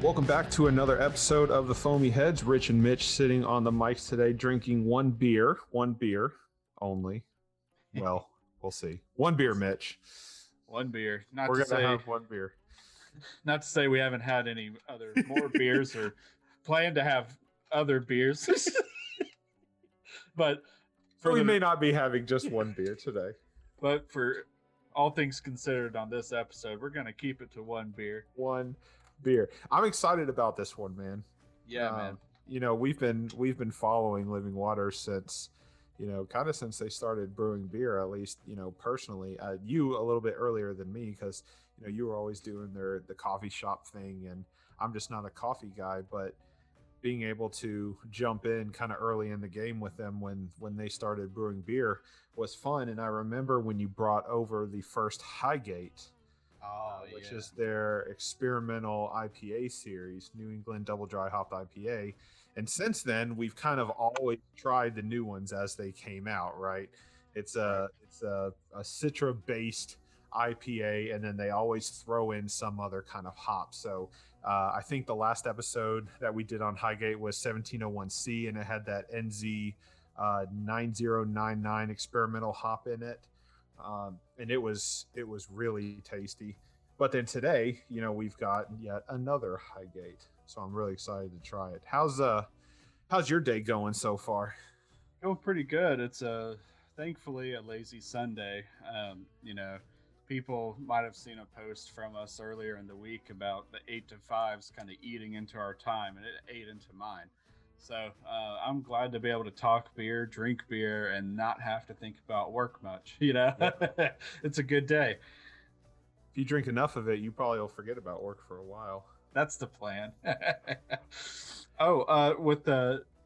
Welcome back to another episode of the Foamy Heads. Rich and Mitch sitting on the mics today, drinking one beer only. Well, we'll see. One beer, Mitch. One beer. We're gonna have one beer. Not to say we haven't had any other more beers or plan to have other beers, but we may not be having just one beer today. But for all things considered on this episode, we're gonna keep it to one beer. One beer. I'm excited about this one, man. Yeah, man. You know, we've been following Living Waters since, kind of since they started brewing beer, at least, personally. You a little bit earlier than me because, you were always doing the coffee shop thing, and I'm just not a coffee guy, but being able to jump in kind of early in the game with them when they started brewing beer was fun. And I remember when you brought over the first Highgate, which is their experimental IPA series, New England Double Dry Hopped IPA. And since then, we've kind of always tried the new ones as they came out, right? It's a Citra-based IPA, and then they always throw in some other kind of hop. So I think the last episode that we did on Highgate was 1701C, and it had that NZ 9099 experimental hop in it. And it was really tasty. But then today, we've got yet another Highgate, so I'm really excited to try it. How's your day going so far? Going pretty good. It's thankfully a lazy Sunday. People might have seen a post from us earlier in the week about the 8 to 5s kind of eating into our time, and it ate into mine. So I'm glad to be able to talk beer, drink beer, and not have to think about work much. Yeah. It's a good day. If you drink enough of it, you probably will forget about work for a while. That's the plan.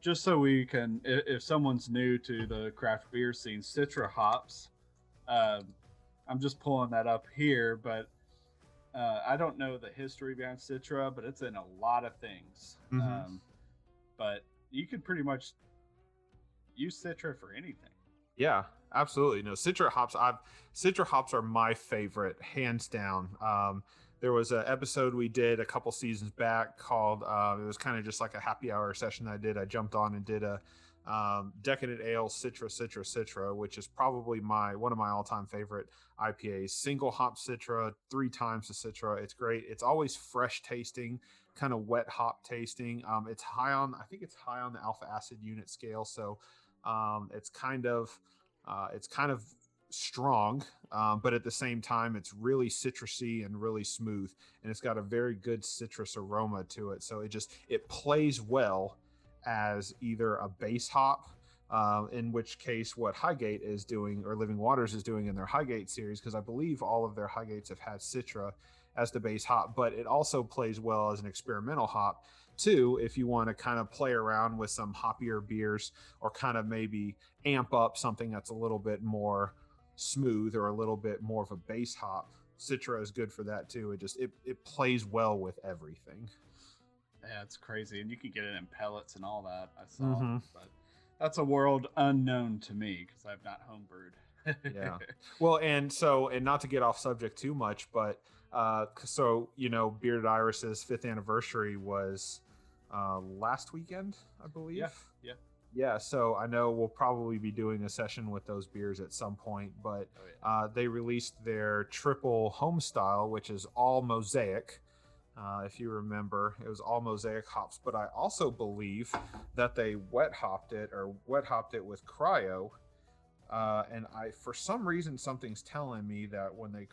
Just so we can, if someone's new to the craft beer scene, Citra hops. I'm just pulling that up here, but I don't know the history behind Citra, but it's in a lot of things. Mm-hmm. But you could pretty much use Citra for anything. Yeah, absolutely. No, Citra hops are my favorite, hands down. There was an episode we did a couple seasons back called, it was kind of just like a happy hour session I did. I jumped on and did a Decadent Ale Citra, which is probably one of my all-time favorite IPAs. Single hop Citra, 3 times the Citra. It's great. It's always fresh tasting, kind of wet hop tasting. It's high on the alpha acid unit scale, so it's kind of strong, but at the same time it's really citrusy and really smooth, and it's got a very good citrus aroma to it. So it plays well as either a base hop, in which case what Highgate is doing, or Living Waters is doing in their Highgate series, because I believe all of their Highgates have had Citra as the base hop, but it also plays well as an experimental hop too, if you want to kind of play around with some hoppier beers, or kind of maybe amp up something that's a little bit more smooth or a little bit more of a base hop. Citra is good for that too. It plays well with everything. Yeah, it's crazy, and you can get it in pellets and all that. I saw, but that's a world unknown to me because I've not homebrewed. Yeah. Well, and not to get off subject too much, but Bearded Iris's 5th anniversary was last weekend, I believe. Yeah. So I know we'll probably be doing a session with those beers at some point, but they released their triple home style, which is all mosaic. If you remember, it was all mosaic hops, but I also believe that they wet hopped it with cryo. And for some reason, something's telling me that when they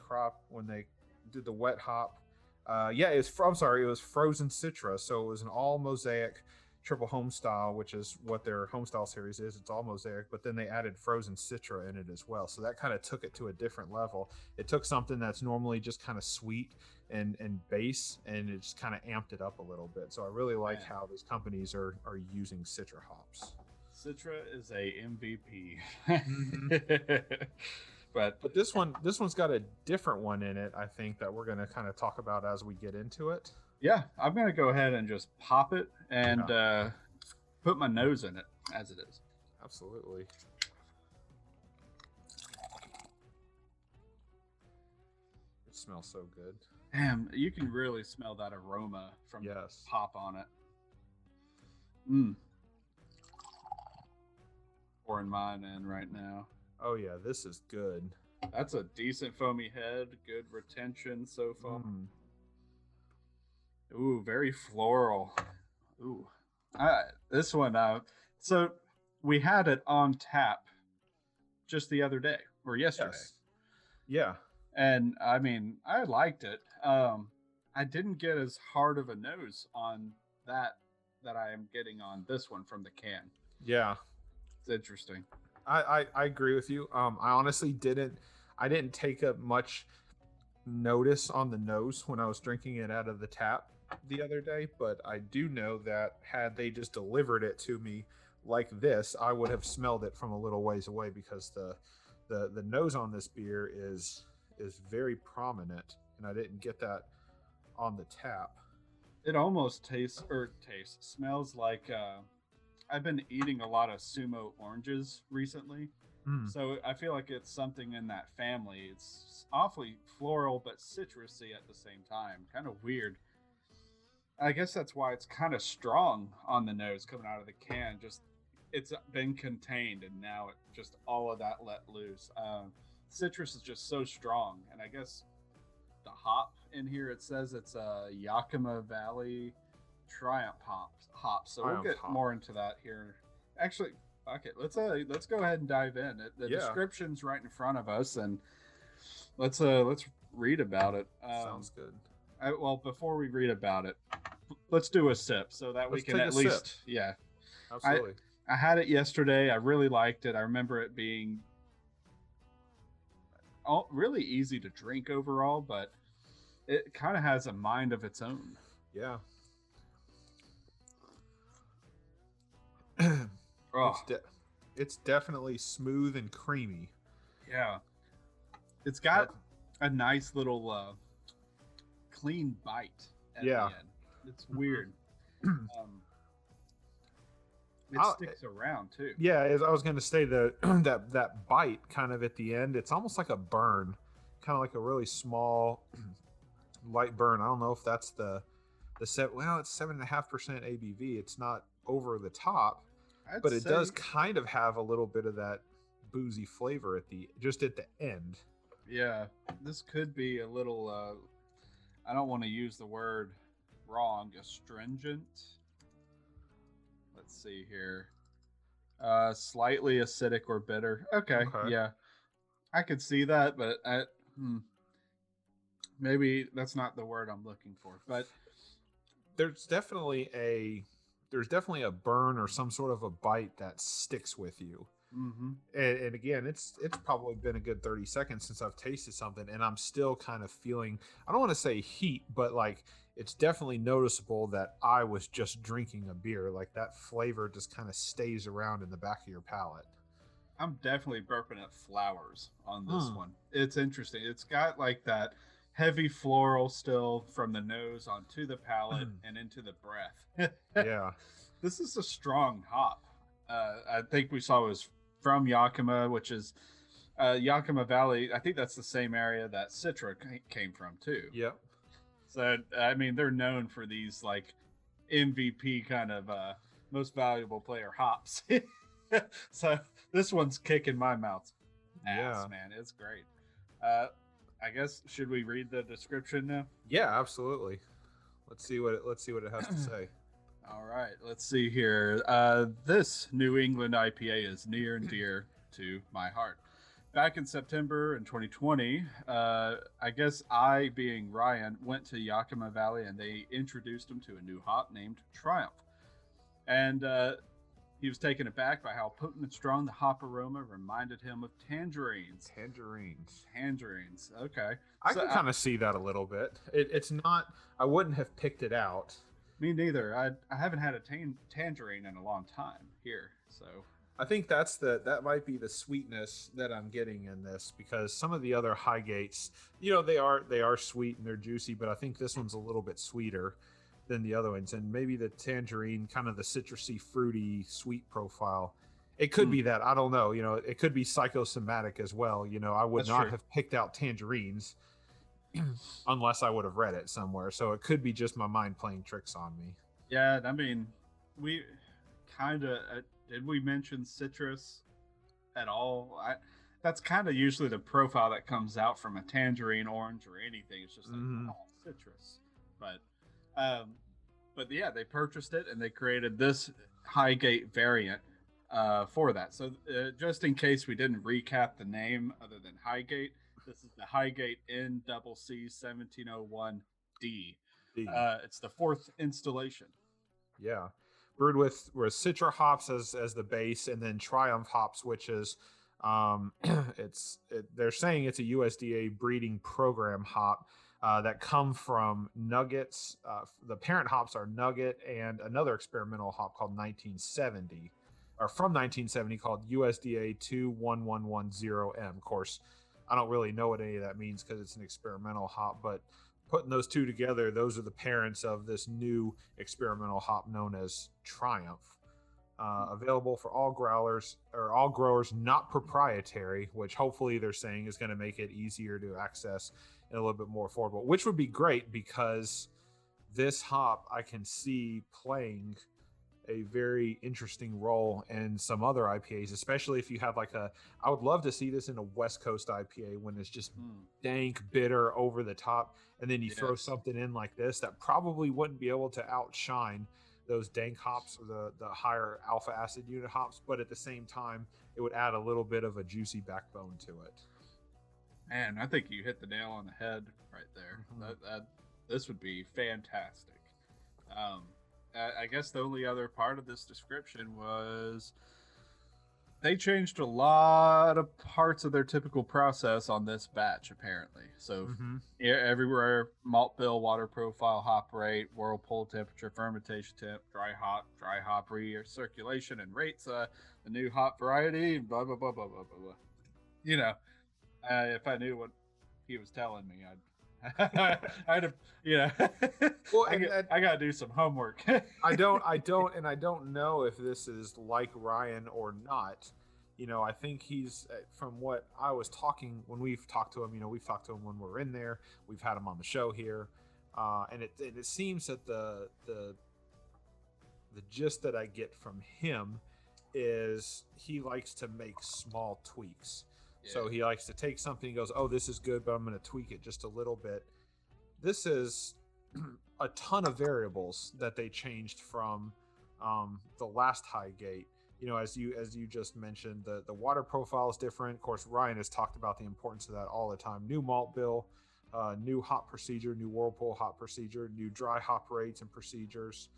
did the wet hop, it was frozen Citra. So it was an all mosaic triple home style, which is what their home style series is. It's all mosaic, but then they added frozen Citra in it as well. So that kind of took it to a different level. It took something that's normally just kind of sweet and base, and it just kind of amped it up a little bit. So I really like how these companies are using Citra hops. Citra is a MVP. Mm-hmm. But this one's got a different one in it, I think, that we're going to kind of talk about as we get into it. Yeah, I'm going to go ahead and just pop it and put my nose in it as it is. Absolutely. It smells so good. Damn, you can really smell that aroma from Yes. hop on it. Mm. Pouring mine in right now. Oh yeah, this is good. That's a decent foamy head. Good retention so far. Mm. Ooh, very floral. Ooh, this one. So we had it on tap just the other day or yesterday. Yes. Yeah. And I mean, I liked it. I didn't get as hard of a nose on that I am getting on this one from the can. Yeah. It's interesting. I agree with you. I honestly didn't take up much notice on the nose when I was drinking it out of the tap the other day, but I do know that had they just delivered it to me like this, I would have smelled it from a little ways away because the nose on this beer is very prominent, and I didn't get that on the tap. It almost smells like I've been eating a lot of sumo oranges recently. Mm. So I feel like it's something in that family. It's awfully floral but citrusy at the same time. Kind of weird. I guess that's why it's kind of strong on the nose coming out of the can. Just it's been contained and now it just all of that let loose. Citrus is just so strong, and I guess the hop in here, it says it's a Yakima Valley Triumph hop. So we'll get more into that here. Actually, okay, let's go ahead and dive in. The description's right in front of us, and let's read about it. Sounds good. Well, before we read about it, let's do a sip so that we can at least Absolutely. I had it yesterday. I really liked it. I remember it being really easy to drink overall, but it kind of has a mind of its own. Yeah. It's definitely smooth and creamy. Yeah. It's got a nice little clean bite at the end. It's weird. It sticks around too. Yeah, as I was going to say, that bite kind of at the end, it's almost like a burn, kind of like a really small light burn. I don't know if that's it's 7.5% ABV. It's not over the top, but it does kind of have a little bit of that boozy flavor at the end. Yeah, this could be a little. I don't want to use the word wrong. Astringent. Let's see here. Slightly acidic or bitter. Okay. Yeah, I could see that, but maybe that's not the word I'm looking for. But there's definitely a burn or some sort of a bite that sticks with you. Mm-hmm. And again, it's probably been a good 30 seconds since I've tasted something, and I'm still kind of feeling, I don't want to say heat, but like it's definitely noticeable that I was just drinking a beer. Like that flavor just kind of stays around in the back of your palate. I'm definitely burping at flowers on this one. It's interesting. It's got like that heavy floral still from the nose onto the palate and into the breath. Yeah. This is a strong hop. I think we saw it was from Yakima, which is Yakima Valley. I think that's the same area that Citra came from too. Yep. So, I mean, they're known for these like MVP kind of most valuable player hops. So this one's kicking my mouth ass, man. It's great. I guess, should we read the description now? Yeah, absolutely. Let's see what it has to say. All right, let's see here. This New England IPA is near and dear to my heart. Back in September in 2020, I guess I, being Ryan, went to Yakima Valley and they introduced him to a new hop named Triumph. And he was taken aback by how potent and strong the hop aroma reminded him of tangerines. Tangerines. Okay. I can kind of see that a little bit. It's not, I wouldn't have picked it out. Me neither. I haven't had a tangerine in a long time here, so I think that might be the sweetness that I'm getting in this, because some of the other Highgates, they are sweet and they're juicy, but I think this one's a little bit sweeter than the other ones, and maybe the tangerine, kind of the citrusy, fruity, sweet profile. It could be that, I don't know. It could be psychosomatic as well. I would not have picked out tangerines unless I would have read it somewhere. So it could be just my mind playing tricks on me. Yeah, I mean, we kind of did we mention citrus at all? That's kind of usually the profile that comes out from a tangerine, orange, or anything. It's just like oh, citrus, but um, but yeah, they purchased it and they created this Highgate variant for that. So just in case we didn't recap the name other than Highgate, this is the Highgate NCC 1701D. D. It's the fourth installation. Yeah, brewed with Citra hops as the base, and then Triumph hops, which is they're saying it's a USDA breeding program hop that come from nuggets. The parent hops are Nugget and another experimental hop called 1970, or from 1970 called USDA 21110M. Of course, I don't really know what any of that means because it's an experimental hop, but putting those two together, those are the parents of this new experimental hop known as Triumph. Available for all growlers or all growers, not proprietary, which hopefully they're saying is going to make it easier to access and a little bit more affordable, which would be great because this hop I can see playing a very interesting role in some other IPAs, especially if you have I would love to see this in a West Coast IPA when it's just dank, bitter, over the top, and then you throw something in like this that probably wouldn't be able to outshine those dank hops or the higher alpha acid unit hops, but at the same time, it would add a little bit of a juicy backbone to it. Man, I think you hit the nail on the head right there. This would be fantastic. I guess the only other part of this description was they changed a lot of parts of their typical process on this batch, apparently. So everywhere, malt bill, water profile, hop rate, whirlpool temperature, fermentation temp, dry hop recirculation and rates, the new hop variety, blah, blah, blah, blah, blah, blah, blah. You know, if I knew what he was telling me, I'd have, well, I got to do some homework. I don't know if this is like Ryan or not. I think he's, from what I was talking, when we've talked to him, we've talked to him when we're in there, we've had him on the show here. And it seems that the gist that I get from him is he likes to make small tweaks. So he likes to take something and goes, oh, this is good, but I'm going to tweak it just a little bit. This is a ton of variables that they changed from the last Highgate. As you just mentioned, the water profile is different. Of course, Ryan has talked about the importance of that all the time. New malt bill, new hop procedure, new whirlpool hop procedure, new dry hop rates and procedures.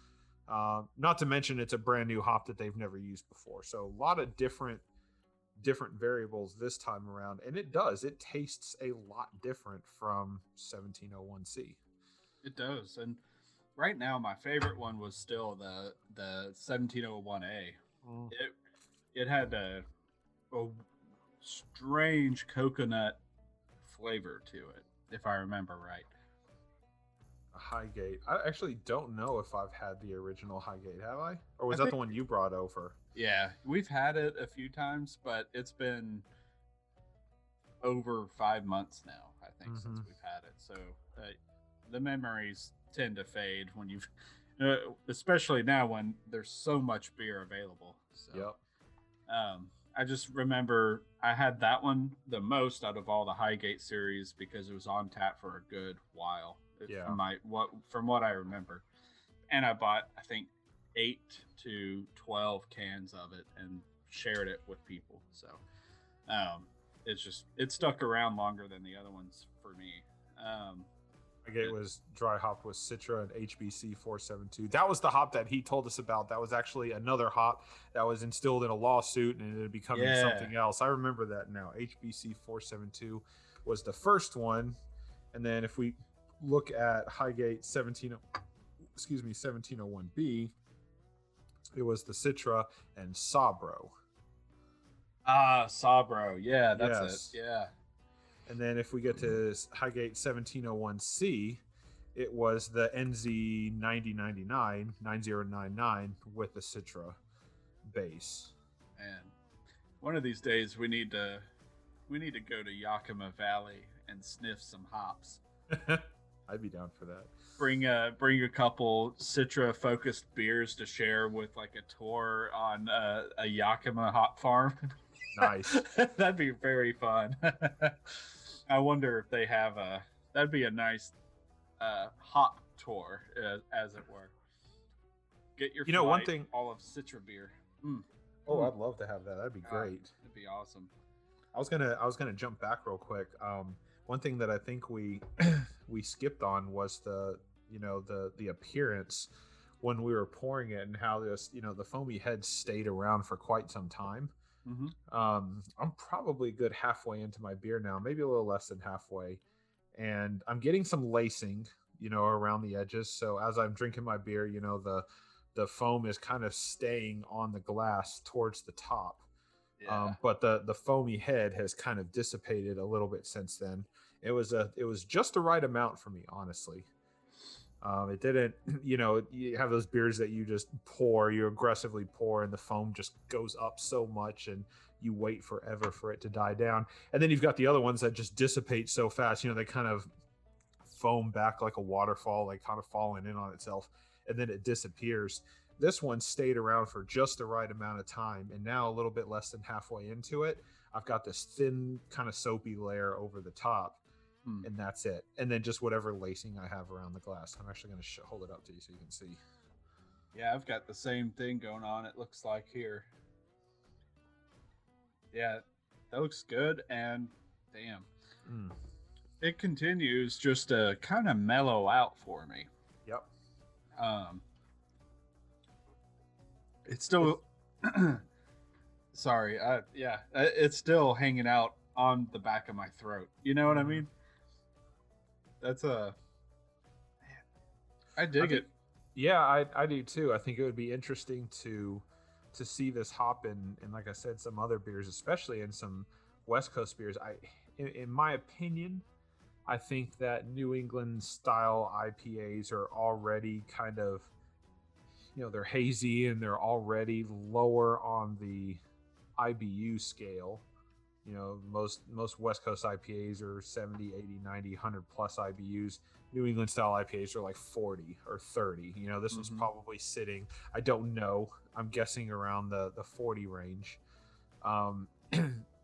Not to mention it's a brand new hop that they've never used before. So a lot of different variables this time around, and it tastes a lot different from 1701C. It does. And right now my favorite one was still the 1701A. It had a strange coconut flavor to it, if I remember right. A Highgate. I actually don't know if I've had the original Highgate. Have I? Or was that the one you brought over? Yeah, we've had it a few times, but it's been over 5 months now, I think, since we've had it. So the memories tend to fade when you've, especially now when there's so much beer available. So, I just remember I had that one the most out of all the Highgate series because it was on tap for a good while. From what I remember, and I bought, I think, 8 to 12 cans of it and shared it with people. So it stuck around longer than the other ones for me. It was dry hop with Citra and HBC 472. That was the hop that he told us about. That was actually another hop that was instilled in a lawsuit and it had become something else. I remember that now. HBC 472 was the first one. And then if we look at Highgate 1701B, it was the Citra and Sabro. Sabro. Yeah, that's it. Yeah. And then if we get to Highgate 1701C, it was the NZ 9099 with the Citra base. And one of these days we need to go to Yakima Valley and sniff some hops. I'd be down for that. Bring a couple Citra focused beers to share with like a tour on a Yakima hop farm. Nice. That'd be very fun. I wonder if they have a. That'd be a nice hop tour, as it were. Get your flight, one thing. all of Citra beer. Mm. Oh, I'd love to have that. That'd be great. That'd be awesome. I was gonna jump back real quick. One thing that I think we we skipped on was the appearance when we were pouring it, and how this the foamy head stayed around for quite some time. Mm-hmm. I'm probably a good halfway into my beer now, maybe a little less than halfway, and I'm getting some lacing around the edges. So as I'm drinking my beer, the foam is kind of staying on the glass towards the top. Yeah. But the foamy head has kind of dissipated a little bit since then. It was just the right amount for me, honestly. It didn't, you have those beers that you aggressively pour, and the foam just goes up so much, and you wait forever for it to die down. And then you've got the other ones that just dissipate so fast. They kind of foam back like a waterfall, like kind of falling in on itself, and then it disappears. This one stayed around for just the right amount of time, and now a little bit less than halfway into it, I've got this thin kind of soapy layer over the top, and that's it. And then just whatever lacing I have around the glass. I'm actually going to hold it up to you so you can see. Yeah, I've got the same thing going on, it looks like here. Yeah, that looks good, and damn. It continues just to kind of mellow out for me. Yep. It's still sorry, it's still hanging out on the back of my throat. You know what I mean? That's I dig it. Yeah, I do too. I think it would be interesting to see this hop in like I said, some other beers, especially in some West Coast beers. In my opinion, I think that New England style IPAs are already kind of, they're hazy, and they're already lower on the IBU scale. Most West Coast IPAs are 70, 80, 90, 100 plus IBUs. New England style IPAs are like 40 or 30. This was probably sitting, I don't know, I'm guessing around the 40 range.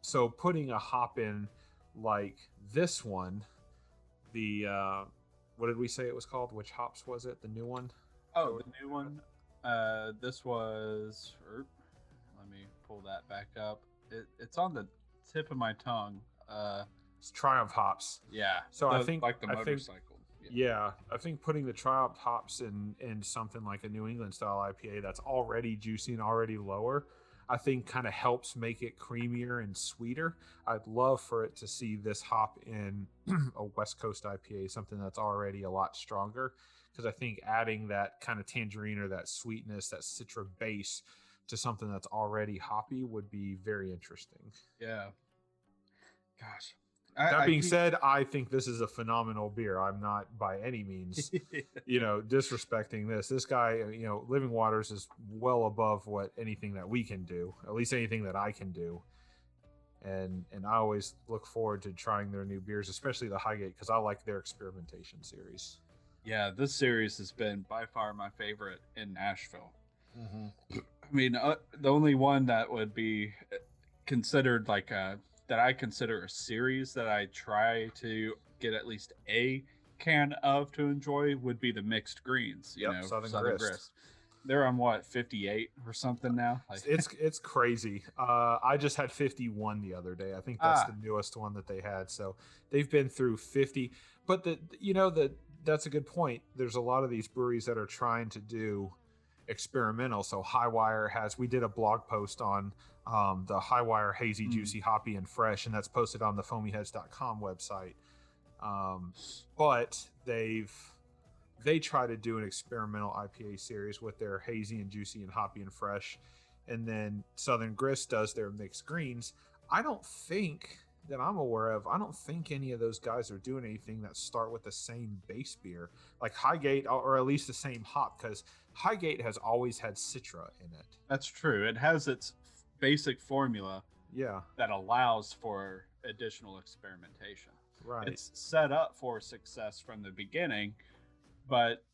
So putting a hop in like this one, the what did we say it was called? Which hops was it? The new one? Oh, the new one. This was. Let me pull that back up. It's on the tip of my tongue. It's Triumph hops. Yeah. So I think like the motorcycle. I think putting the Triumph hops in something like a New England style IPA that's already juicy and already lower, I think kind of helps make it creamier and sweeter. I'd love for it to see this hop in a West Coast IPA, something that's already a lot stronger, because I think adding that kind of tangerine or that sweetness, that citra base to something that's already hoppy would be very interesting. Yeah. Gosh. That being said, I think this is a phenomenal beer. I'm not by any means, disrespecting this. This guy, Living Waters is well above what anything that we can do, at least anything that I can do. And I always look forward to trying their new beers, especially the Highgate, because I like their experimentation series. Yeah, this series has been by far my favorite in Nashville. Mm-hmm. I mean, the only one that would be considered like that I consider a series that I try to get at least a can of to enjoy would be the mixed greens. Southern Grist. They're on what, 58 or something now? Like... It's crazy. I just had 51 the other day. I think that's the newest one that they had. So they've been through 50. But that's a good point. There's a lot of these breweries that are trying to do experimental. So Highwire we did a blog post on the Highwire Hazy, Juicy, Hoppy, and Fresh, and that's posted on the foamyheads.com website. But they try to do an experimental IPA series with their hazy and juicy and hoppy and fresh, and then Southern Grist does their mixed greens. I don't think that I'm aware of, I don't think any of those guys are doing anything that start with the same base beer like Highgate, or at least the same hop, because Highgate has always had Citra in it. That's true. It has its basic formula, that allows for additional experimentation. Right. It's set up for success from the beginning, but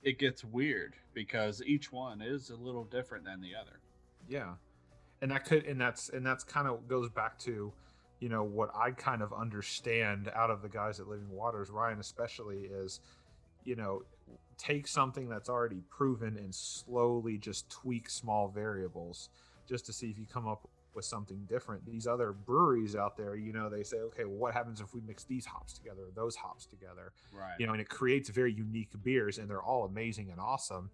it gets weird because each one is a little different than the other. Yeah. And that's kind of goes back to, what I kind of understand out of the guys at Living Waters, Ryan especially, is, you know, take something that's already proven and slowly just tweak small variables just to see if you come up with something different. These other breweries out there, they say, okay, well, what happens if we mix these hops together, or those hops together? Right. And it creates very unique beers, and they're all amazing and awesome.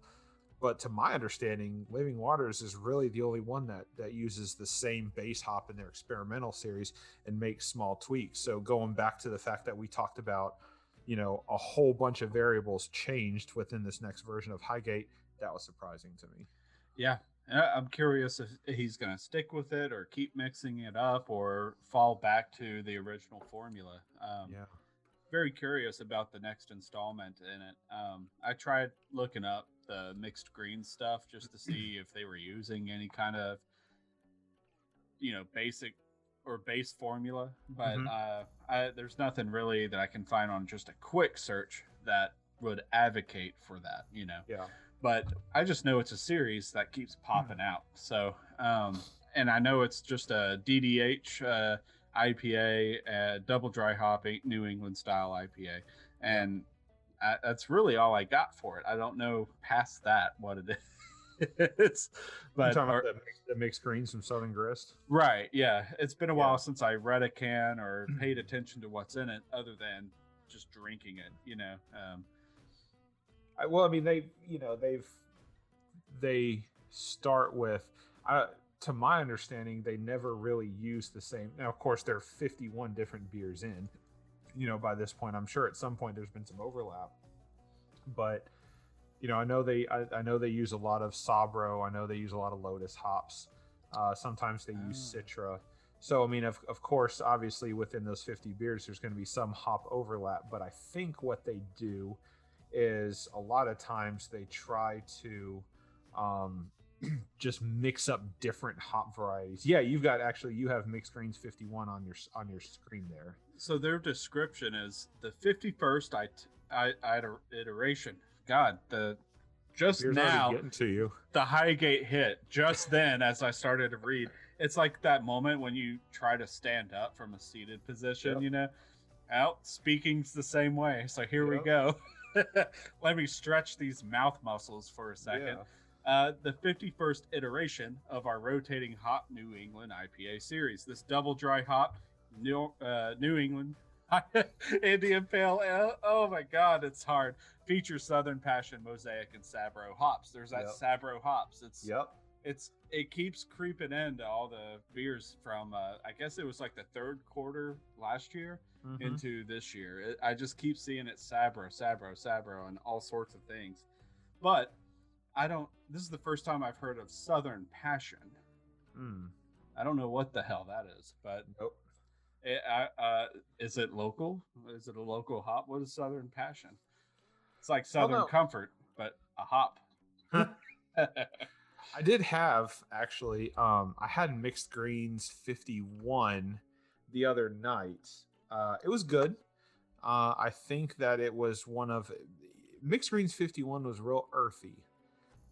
But to my understanding, Living Waters is really the only one that uses the same base hop in their experimental series and makes small tweaks. So going back to the fact that we talked about, a whole bunch of variables changed within this next version of Highgate, that was surprising to me. Yeah. I'm curious if he's going to stick with it or keep mixing it up or fall back to the original formula. Yeah. Very curious about the next installment in it. I tried looking up the mixed green stuff just to see if they were using any kind of, basic or base formula, but there's nothing really that I can find on just a quick search that would advocate for that, Yeah. But I just know it's a series that keeps popping out. So, and I know it's just a DDH IPA, double dry hop, New England style IPA, and that's really all I got for it. I don't know past that what it is. But you're talking about that mixed greens from Southern Grist, right? Yeah, it's been a while since I read a can or paid attention to what's in it, other than just drinking it. they start with, to my understanding, they never really use the same. Now, of course, there are 51 different beers in, by this point. I'm sure at some point there's been some overlap, but I know they use a lot of Sabro. I know they use a lot of Lotus hops. Sometimes they use Citra. So, of course, obviously within those 50 beers, there's going to be some hop overlap, but I think what they do is a lot of times they try to just mix up different hop varieties. Yeah, you have mixed greens 51 on your screen there. So their description is the 51st iteration. God, just Beer's now getting to you. The Highgate hit just then as I started to read. It's like that moment when you try to stand up from a seated position, speaking's the same way. So here we go. Let me stretch these mouth muscles for a second. Yeah. The 51st iteration of our rotating hop New England IPA series. This double dry hop New England Indian Pale Ale. Oh my God, it's hard. Features Southern Passion, Mosaic, and Sabro hops. There's that Sabro hops. It keeps creeping into all the beers from I guess it was like the third quarter last year into this year. I just keep seeing it Sabro, and all sorts of things. But this is the first time I've heard of Southern Passion. I don't know what the hell that is, but nope. Is it local? Is it a local hop? What is Southern Passion? It's like Southern Comfort, but a hop. I did have, actually, I had mixed greens 51 the other night. It was good. I think that it was mixed greens 51 was real earthy.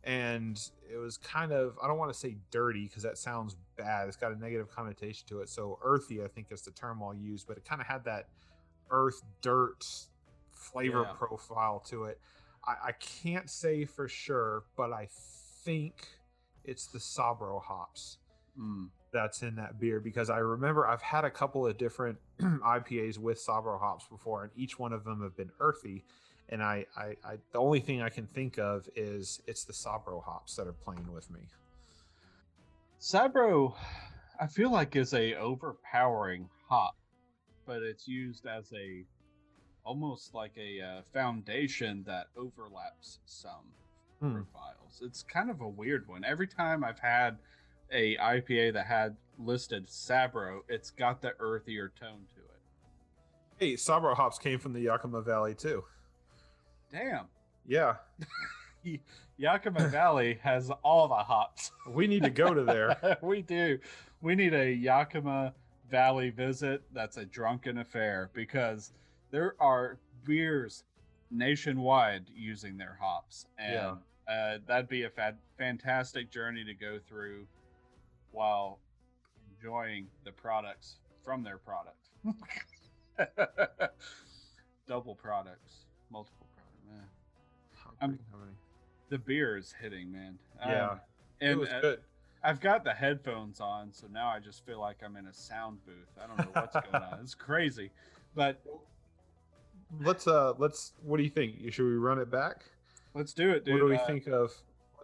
And it was kind of, I don't want to say dirty because that sounds bad. It's got a negative connotation to it. So earthy, I think, is the term I'll use. But it kind of had that earth, dirt flavor profile to it. I can't say for sure, but I think it's the Sabro hops that's in that beer, because I remember I've had a couple of different IPAs with Sabro hops before, and each one of them have been earthy. And I the only thing I can think of is it's the Sabro hops that are playing with me. Sabro, I feel like, is a overpowering hop, but it's used as almost like a foundation that overlaps some profiles. It's kind of a weird one. Every time I've had a IPA that had listed Sabro, it's got the earthier tone to it. Hey, Sabro hops came from the Yakima Valley too. Damn. Yeah. Yakima Valley has all the hops. We need to go to there. We do. We need a Yakima Valley visit, that's a drunken affair because there are beers nationwide using their hops, Yeah. and that'd be a fantastic journey to go through while enjoying the products from their product. Double products, multiple products. Man, I'm the beer is hitting, man. Yeah. It And was good. I've got the headphones on, so now I just feel like I'm in a sound booth. I don't know what's going on. It's crazy, but Let's what do you think? Should we run it back? let's do it, What dude. do we think of?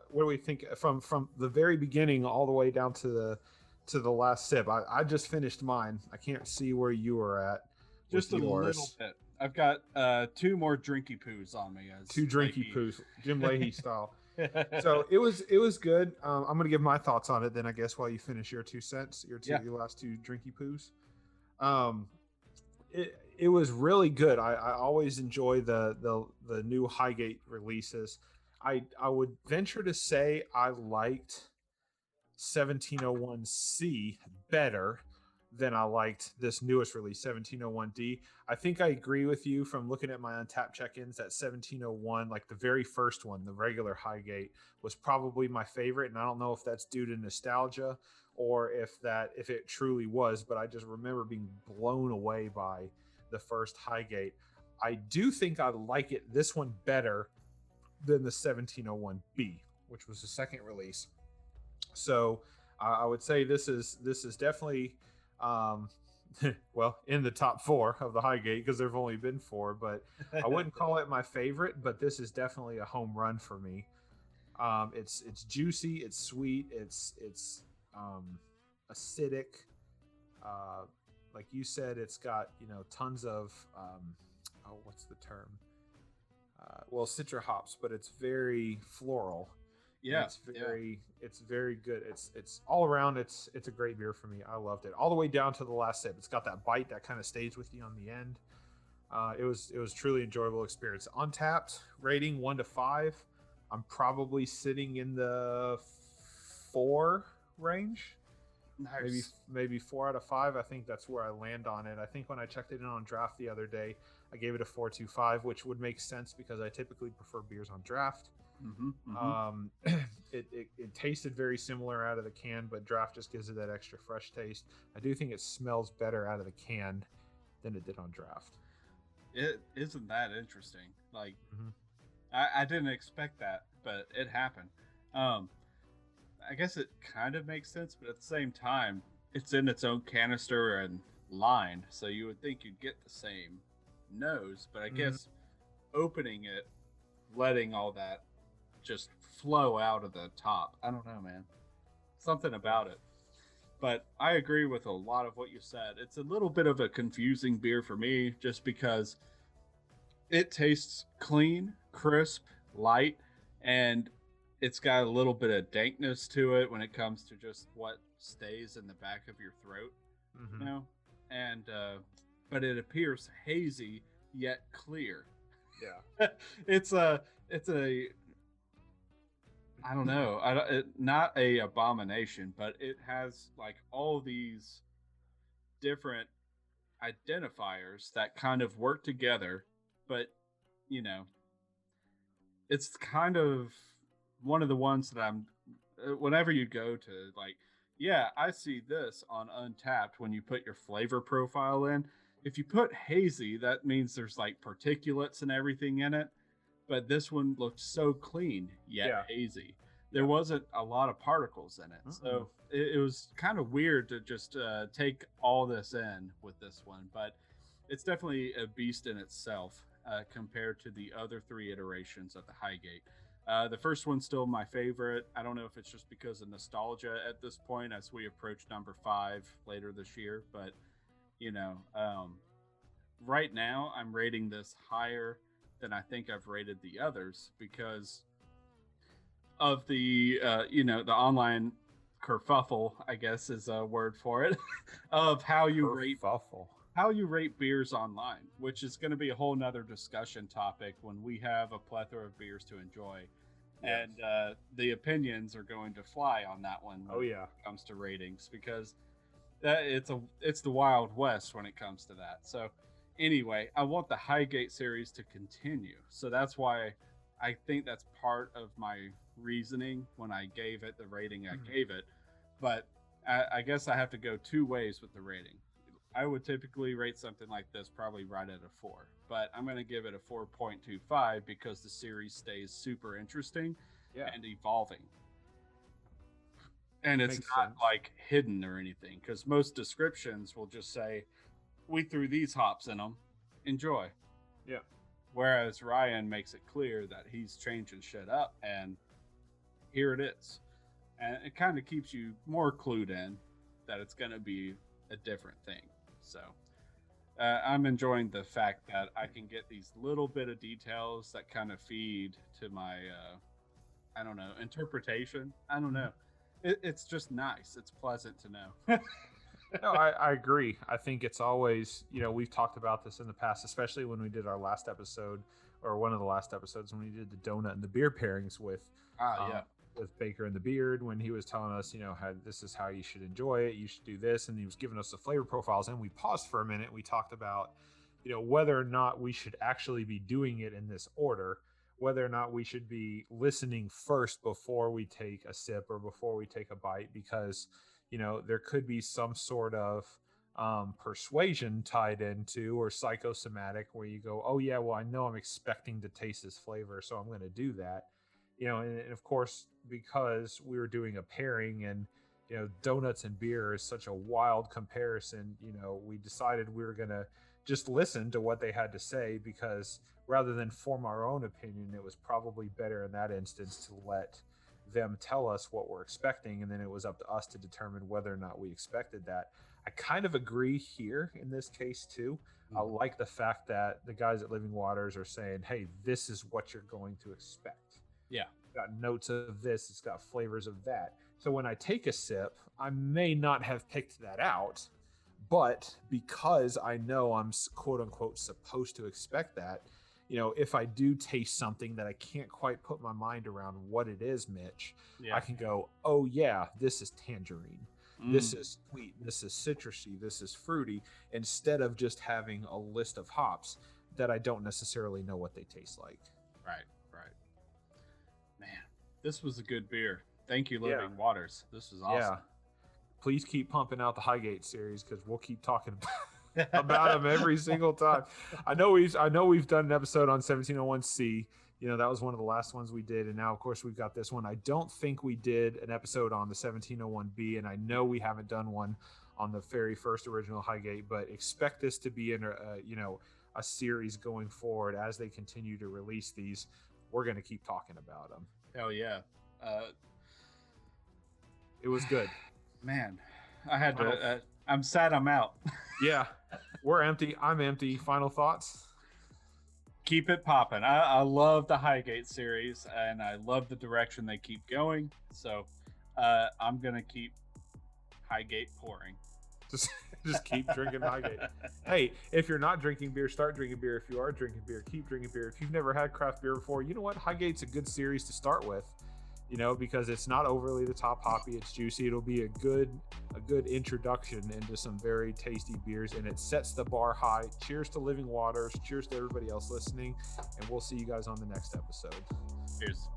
What do we think from the very beginning all the way down to the last sip? I just finished mine. I can't see where you were at. Just a little bit. I've got 2 more drinky poos on me. As 2 drinky poos, Jim Leahy style. So it was good. I'm gonna give my thoughts on it then, I guess, while you finish your 2 cents, your last 2 drinky poos. It was really good. I always enjoy the new Highgate releases. I would venture to say I liked 1701C better than I liked this newest release, 1701D. I think I agree with you from looking at my Untapped check-ins that 1701, like the very first one, the regular Highgate, was probably my favorite. And I don't know if that's due to nostalgia or if it truly was, but I just remember being blown away by the first Highgate. I do think I like this one better than the 1701B, which was the second release. So I would say this is definitely well, in the top 4 of the Highgate because there've only been 4, but I wouldn't call it my favorite, but this is definitely a home run for me. It's juicy, it's sweet, it's acidic. Like you said, it's got tons of what's the term? Well, citra hops, but it's very floral. Yeah, it's very good. It's all around. It's a great beer for me. I loved it all the way down to the last sip. It's got that bite that kind of stays with you on the end. It was truly enjoyable experience. Untapped rating 1 to 5. I'm probably sitting in the 4 range. Nice. Maybe 4 out of 5. I think that's where I land on it. I think when I checked it in on draft the other day, I gave it a 4.25, which would make sense because I typically prefer beers on draft. It tasted very similar out of the can, but draft just gives it that extra fresh taste. I do think it smells better out of the can than it did on draft. It isn't that interesting. Like, I didn't expect that, but it happened. I guess it kind of makes sense, but at the same time, it's in its own canister and lined, so you would think you'd get the same nose, but I guess opening it, letting all that just flow out of the top. I don't know, man. Something about it. But I agree with a lot of what you said. It's a little bit of a confusing beer for me just because it tastes clean, crisp, light, and it's got a little bit of dankness to it when it comes to just what stays in the back of your throat, and but it appears hazy yet clear. Yeah. it's a I don't know, not a abomination, but it has like all these different identifiers that kind of work together, but it's kind of one of the ones that I'm whenever you go to, like, yeah, I see this on Untapped when you put your flavor profile in. If you put hazy, that means there's like particulates and everything in it, but this one looked so clean yet hazy. There wasn't a lot of particles in it. So it was kind of weird to just take all this in with this one, but it's definitely a beast in itself compared to the other 3 iterations of the Highgate. The first one's still my favorite. I don't know if it's just because of nostalgia at this point as we approach number 5 later this year, but right now I'm rating this higher than I think I've rated the others because of the the online kerfuffle, I guess is a word for it, of how you rate beers online, which is going to be a whole nother discussion topic when we have a plethora of beers to enjoy. Yes. And the opinions are going to fly on that one when it comes to ratings, because it's the Wild West when it comes to that. So anyway, I want the Highgate series to continue. So that's why I think that's part of my reasoning when I gave it the rating I gave it. But I guess I have to go two ways with the rating. I would typically rate something like this probably right at a 4, but I'm going to give it a 4.25 because the series stays super interesting and evolving. And it's not like hidden or anything, because most descriptions will just say, we threw these hops in them, enjoy. Yeah. Whereas Ryan makes it clear that he's changing shit up, and here it is. And it kind of keeps you more clued in that it's going to be a different thing. So I'm enjoying the fact that I can get these little bit of details that kind of feed to my, I don't know, interpretation. I don't know. It's just nice. It's pleasant to know. No, I agree. I think it's always, we've talked about this in the past, especially when we did our last episode, or one of the last episodes when we did the donut and the beer pairings with with Baker and the Beard, when he was telling us, how this is how you should enjoy it, you should do this, and he was giving us the flavor profiles, and we paused for a minute. We talked about, whether or not we should actually be doing it in this order, whether or not we should be listening first before we take a sip or before we take a bite, because there could be some sort of persuasion tied into, or psychosomatic, where you go, oh yeah, well, I know I'm expecting to taste this flavor, so I'm going to do that. And of course, because we were doing a pairing, and donuts and beer is such a wild comparison, we decided we were going to just listen to what they had to say, because rather than form our own opinion, it was probably better in that instance to let them tell us what we're expecting, and then it was up to us to determine whether or not we expected that. I kind of agree here in this case too. I like the fact that the guys at Living Waters are saying, hey, this is what you're going to expect. Yeah. It's got notes of this, it's got flavors of that. So when I take a sip, I may not have picked that out, but because I know I'm quote unquote supposed to expect that, if I do taste something that I can't quite put my mind around what it is, Mitch, I can go, oh yeah, this is tangerine. This is sweet. This is citrusy. This is fruity, instead of just having a list of hops that I don't necessarily know what they taste like. Right. Man, this was a good beer. Thank you, Living Waters. This was awesome. Yeah. Please keep pumping out the Highgate series, because we'll keep talking about them every single time. I know we've done an episode on 1701C. That was one of the last ones we did, and now of course we've got this one. I don't think we did an episode on the 1701B, and I know we haven't done one on the very first original Highgate, but expect this to be in a series going forward. As they continue to release these, we're going to keep talking about them. Hell yeah. It was good. Man, I had to I'm sad I'm out. Yeah, we're empty. I'm empty. Final thoughts? Keep it popping. I love the Highgate series, and I love the direction they keep going. So I'm going to keep Highgate pouring. Just keep drinking Highgate. Hey, if you're not drinking beer, start drinking beer. If you are drinking beer, keep drinking beer. If you've never had craft beer before, you know what? Highgate's a good series to start with. Because it's not overly the top hoppy, it's juicy. It'll be a good introduction into some very tasty beers, and it sets the bar high. Cheers to Living Waters. Cheers to everybody else listening, and we'll see you guys on the next episode. Cheers.